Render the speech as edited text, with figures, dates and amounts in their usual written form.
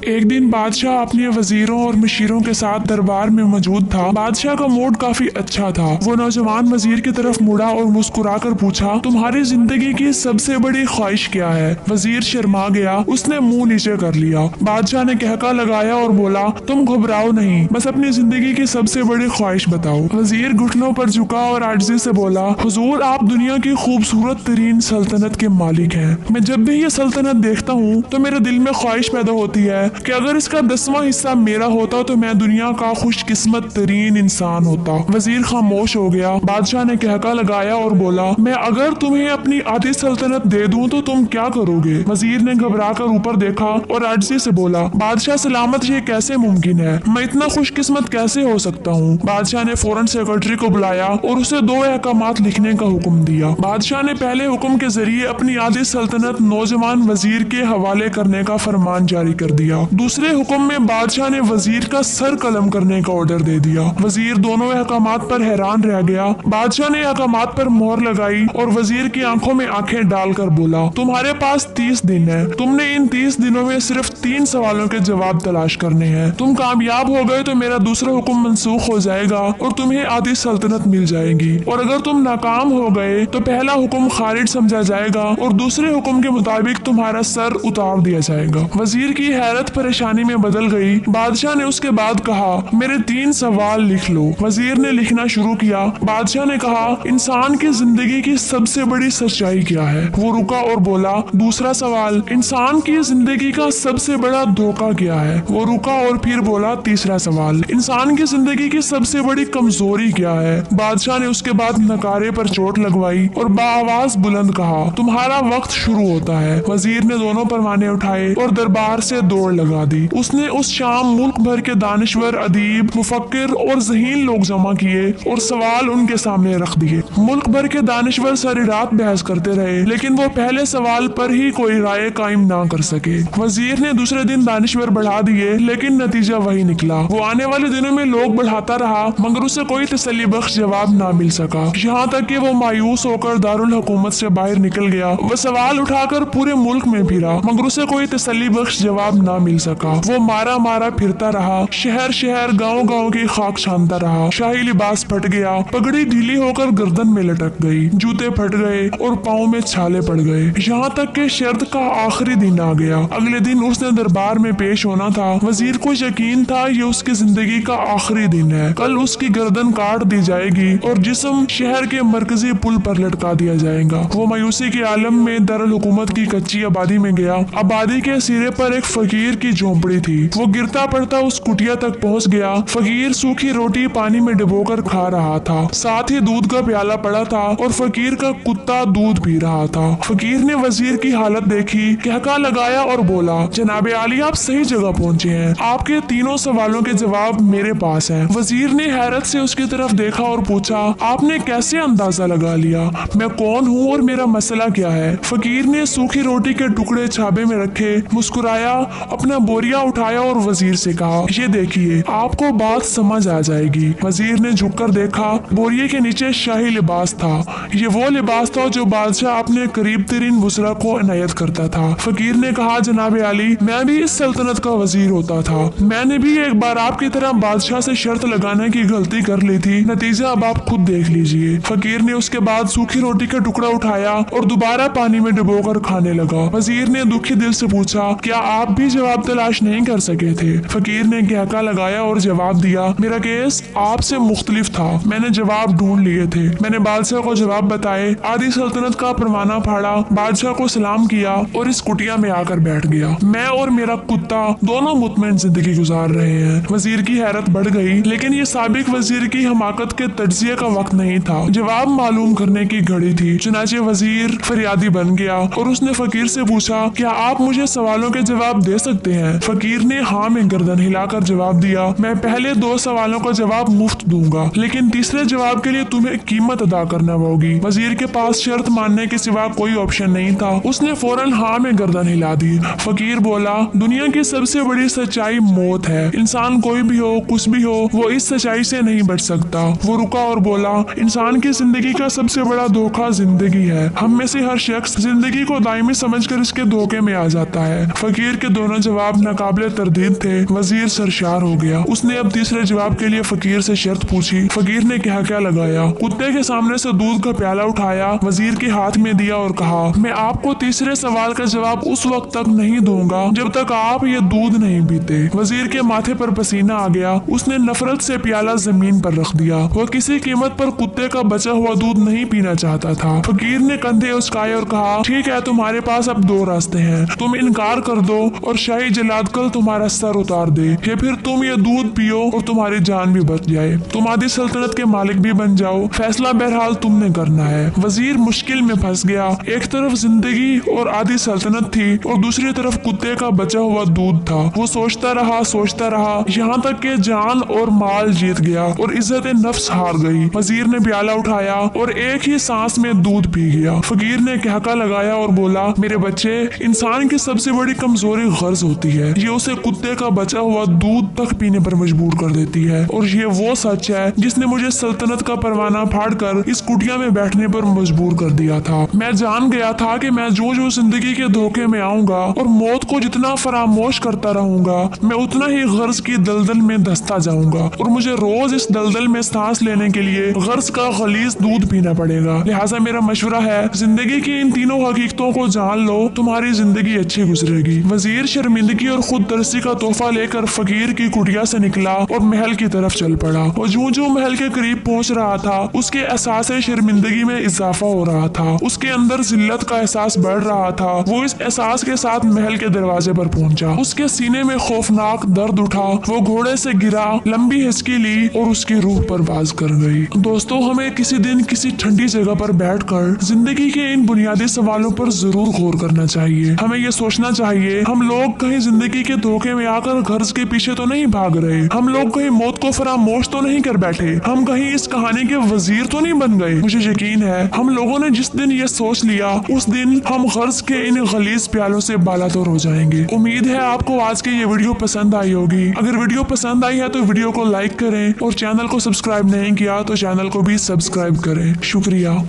एक दिन बादशाह अपने वजीरों और मशीरों के साथ दरबार में मौजूद था। बादशाह का मूड काफी अच्छा था। वो नौजवान वजीर की तरफ मुड़ा और मुस्कुराकर पूछा, तुम्हारी जिंदगी की सबसे बड़ी ख्वाहिश क्या है? वजीर शर्मा गया, उसने मुंह नीचे कर लिया। बादशाह ने कहका लगाया और बोला, तुम घबराओ नहीं, बस अपनी जिंदगी की सबसे बड़ी ख्वाहिश बताओ। वजीर घुटनों पर झुका और आजिज़ी से बोला, हुजूर आप दुनिया की खूबसूरत तरीन सल्तनत के मालिक हैं। मैं जब भी ये सल्तनत देखता हूँ तो मेरे दिल में ख्वाहिश पैदा होती है कि अगर इसका 10वां हिस्सा मेरा होता तो मैं दुनिया का खुशकिस्मत तरीन इंसान होता। वजीर खामोश हो गया। बादशाह ने कहका लगाया और बोला, मैं अगर तुम्हें अपनी आधी सल्तनत दे दूं तो तुम क्या करोगे? वजीर ने घबराकर ऊपर देखा और आजिज़ी से बोला, बादशाह सलामत, ये कैसे मुमकिन है? मैं इतना खुशकिस्मत कैसे हो सकता हूँ? बादशाह ने फौरन सेक्रेटरी को बुलाया और उसे 2 अहकामात लिखने का हुक्म दिया। बादशाह ने पहले हुक्म के जरिए अपनी आधी सल्तनत नौजवान वजीर के हवाले करने का फरमान जारी कर दिया। दूसरे हुक्म में बादशाह ने वजीर का सर कलम करने का ऑर्डर दे दिया। वजीर दोनों अहकामात पर हैरान रह गया। बादशाह ने अहकामात पर मोहर लगाई और वजीर की आंखों में आंखें डालकर बोला, तुम्हारे पास 30 दिन है। तुमने इन 30 दिनों में सिर्फ 3 सवालों के जवाब तलाश करने हैं। तुम कामयाब हो गए तो मेरा दूसरा हुक्म मनसूख हो जाएगा और तुम्हें आधी सल्तनत मिल जाएगी, और अगर तुम नाकाम हो गए तो पहला हुक्म खारिज समझा जाएगा और दूसरे हुक्म के मुताबिक तुम्हारा सर उतार दिया जाएगा। वजीर की हैरत परेशानी में बदल गई। बादशाह ने उसके बाद कहा, मेरे 3 सवाल लिख लो। वजीर ने लिखना शुरू किया। बादशाह ने कहा, इंसान की जिंदगी की सबसे बड़ी सच्चाई क्या है? वो रुका और बोला, दूसरा सवाल, इंसान की जिंदगी का सबसे बड़ा धोखा क्या है? वो रुका और फिर बोला, तीसरा सवाल, इंसान की जिंदगी की सबसे बड़ी कमजोरी क्या है? बादशाह ने उसके बाद नकारे पर चोट लगवाई और बाआवाज बुलंद कहा, तुम्हारा वक्त शुरू होता है। वजीर ने दोनों परवाने उठाए और दरबार से दौड़ लगा दी। उसने उस शाम मुल्क भर के दानिश्वर, अदीब, मुफक्किर और ज़हीन लोग जमा किए और सवाल उनके सामने रख दिए। मुल्क भर के दानिश्वर सारी रात बहस करते रहे, लेकिन वो पहले सवाल पर ही कोई राय कायम ना कर सके। वजीर ने दूसरे दिन दानिश्वर बढ़ा दिए, लेकिन नतीजा वही निकला। वो आने वाले दिनों में लोग बढ़ाता रहा, मगर उसे कोई तसल्ली बख्श जवाब ना मिल सका। यहाँ तक कि वो मायूस होकर दारुल हुकूमत से बाहर निकल गया। वो सवाल उठाकर पूरे मुल्क में फिरा, मगर उसे कोई तसल्ली बख्श जवाब ना मिल सका। वो मारा मारा फिरता रहा, शहर शहर, गांव गांव की खाक छानता रहा। शाही लिबास फट गया, पगड़ी ढीली होकर गर्दन में लटक गई, जूते फट गए और पाँव में छाले पड़ गए। यहाँ तक कि शर्त का आखिरी दिन आ गया। अगले दिन उसने दरबार में पेश होना था। वजीर को यकीन था ये उसकी जिंदगी का आखिरी दिन है। कल उसकी गर्दन काट दी जाएगी और जिस्म शहर के मरकजी पुल पर लटका दिया जाएगा। वो मायूसी के आलम में दारुल हुकूमत की कच्ची आबादी में गया। आबादी के सिरे पर एक फकीर की झोंपड़ी थी। वो गिरता पड़ता उस कुटिया तक पहुंच गया। फकीर सूखी रोटी पानी में डुबोकर खा रहा था, साथ ही दूध का प्याला पड़ा था और फकीर का कुत्ता दूध पी रहा था। फकीर ने वजीर की हालत देखी, कहका लगाया और बोला, जनाब आली, आप सही जगह पहुंचे हैं। आपके तीनों सवालों के जवाब मेरे पास हैं। वजीर ने हैरत से उसकी तरफ देखा और पूछा, आपने कैसे अंदाजा लगा लिया? मैं कौन हूँ और मेरा मसला क्या है? फकीर ने सूखी रोटी के टुकड़े छाबे में रखे, मुस्कुराया, अपना बोरिया उठाया और वजीर से कहा, ये देखिए, आपको बात समझ आ जाएगी। वजीर ने झुककर देखा। बोरिये के नीचे शाही लिबास था। ये वो लिबास था जो बादशाह अपने करीब तरीन वज़रा को इनायत करता था। फकीर ने कहा, जनाब आली, मैं भी इस सल्तनत का वजीर होता था। मैंने भी एक बार आपकी तरह बादशाह से शर्त लगाने की गलती कर ली थी। नतीजा अब आप खुद देख लीजिए। फकीर ने उसके बाद सूखी रोटी का टुकड़ा उठाया और दोबारा पानी में डुबोकर खाने लगा। वजीर ने दुखी दिल से पूछा, क्या आप भी जवाब तलाश नहीं कर सके थे? फकीर ने कहका लगाया और जवाब दिया, मेरा केस आपसे मुख्तलिफ था। मैंने जवाब ढूंढ लिए थे। मैंने बादशाह को जवाब बताए, आधी सल्तनत का परवाना फाड़ा, बादशाह को सलाम किया और इस कुटिया में आकर बैठ गया। मैं और मेरा कुत्ता दोनों मुतमईन जिंदगी गुजार रहे हैं। वजीर की हैरत बढ़ गई, लेकिन ये साबिक वजीर की हमाकत के तज्जिए का वक्त नहीं था। जवाब मालूम करने की घड़ी थी। चुनाचे वजीर फरियादी बन गया और उसने फकीर से पूछा, क्या आप मुझे सवालों के जवाब दे सकते हैं? फकीर ने हाँ में गर्दन हिलाकर जवाब दिया, मैं पहले 2 सवालों का जवाब मुफ्त दूंगा, लेकिन तीसरे जवाब के लिए तुम्हें कीमत अदा करना होगी। वजीर के पास शर्त मानने के सिवा कोई ऑप्शन नहीं था। उसने फौरन हाँ में गर्दन हिला दी। फकीर बोला, दुनिया की सबसे बड़ी सच्चाई मौत है। इंसान कोई भी हो, कुछ भी हो, वो इस सच्चाई से नहीं बच सकता। वो रुका और बोला, इंसान की जिंदगी का सबसे बड़ा धोखा जिंदगी है। हम में से हर शख्स जिंदगी को दायमी समझकर इसके धोखे में आ जाता है। फकीर के दोनों जवाब नाकाबिले तरदीद थे। वजीर सरशार हो गया। उसने अब तीसरे जवाब के लिए फकीर से शर्त पूछी। फकीर ने क्या लगाया। कुत्ते के सामने से दूध का प्याला उठाया, वजीर के हाथ में दिया और कहा, मैं आपको तीसरे सवाल का जवाब उस वक्त तक नहीं दूंगा जब तक आप ये दूध नहीं पीते। वजीर के माथे पर पसीना आ गया। उसने नफरत से प्याला जमीन पर रख दिया। वो किसी कीमत पर कुत्ते का बचा हुआ दूध नहीं पीना चाहता था। फकीर ने कंधे उचकाए और कहा, ठीक है, तुम्हारे पास अब दो रास्ते हैं। तुम इनकार कर दो और शाही जल्लाद कल तुम्हारा सर उतार दे, या फिर तुम ये दूध पियो और तुम्हारी जान भी बच जाए। तुम आधी सल्तनत के मालिक भी बन जाओ। फैसला बहरहाल तुमने करना है। वजीर मुश्किल में फंस गया। एक तरफ जिंदगी और आधी सल्तनत थी और दूसरी तरफ कुत्ते का बचा हुआ दूध था। वो सोचता रहा यहाँ तक कि जान और माल जीत गया और इज्जत नफ्स हार गई। वजीर ने प्याला उठाया और एक ही सांस में दूध पी गया। फकीर ने कहका लगाया और बोला, मेरे बच्चे, इंसान की सबसे बड़ी कमजोरी गर्ज होती है। ये उसे कुत्ते का बचा हुआ दूध तक पीने पर मजबूर कर देती है, और ये वो सच है जिसने मुझे सल्तनत का परवाना फाड़कर इस कुटिया में बैठने पर मजबूर कर दिया था। मैं जान गया था कि मैं जो जिंदगी के धोखे में आऊंगा और मौत को जितना फरामोश करता रहूंगा, मैं उतना ही गर्ज की दलदल में धंसता जाऊंगा, और मुझे रोज इस दलदल में सांस लेने के लिए गर्ज का खलीज दूध पीना पड़ेगा। लिहाजा मेरा मशवरा है, जिंदगी की इन तीनों हकीकतों को जान लो, तुम्हारी जिंदगी अच्छी गुजरेगी। वजीर शर्मिंदगी और खुद तरसी का तोहफा लेकर फकीर की कुटिया से निकला और महल की तरफ चल पड़ा। और जो महल के करीब पहुंच रहा था, उसके एहसास शर्मिंदगी में इजाफा हो रहा था। उसके अंदर जिल्लत का एहसास बढ़ रहा था। वो इस एहसास के साथ महल के दरवाजे पर पहुंचा। उसके सीने में खौफनाक दर्द उठा। वो घोड़े से गिरा, लंबी हिचकी ली और उसकी रूह परवाज कर गई। दोस्तों, हमें किसी दिन किसी ठंडी जगह पर बैठकर जिंदगी के इन बुनियादी सवालों पर जरूर गौर करना चाहिए। हमें ये सोचना चाहिए, हम लोग कहीं जिंदगी के धोखे में आकर गर्ज के पीछे तो नहीं भाग रहे। हम लोग कहीं मौत को फरामोश तो नहीं कर बैठे। हम कहीं इस कहानी के वजीर तो नहीं बन गए। मुझे यकीन है, हम लोगों ने जिस दिन ये सोच लिया, उस दिन हम गर्ज के इन गलीज प्यालों से बालातर हो जाएंगे। उम्मीद है आपको आज की ये वीडियो पसंद आई होगी। अगर वीडियो पसंद आई है तो वीडियो को लाइक करें, और चैनल को सब्सक्राइब नहीं किया तो चैनल को भी सब्सक्राइब करें। शुक्रिया।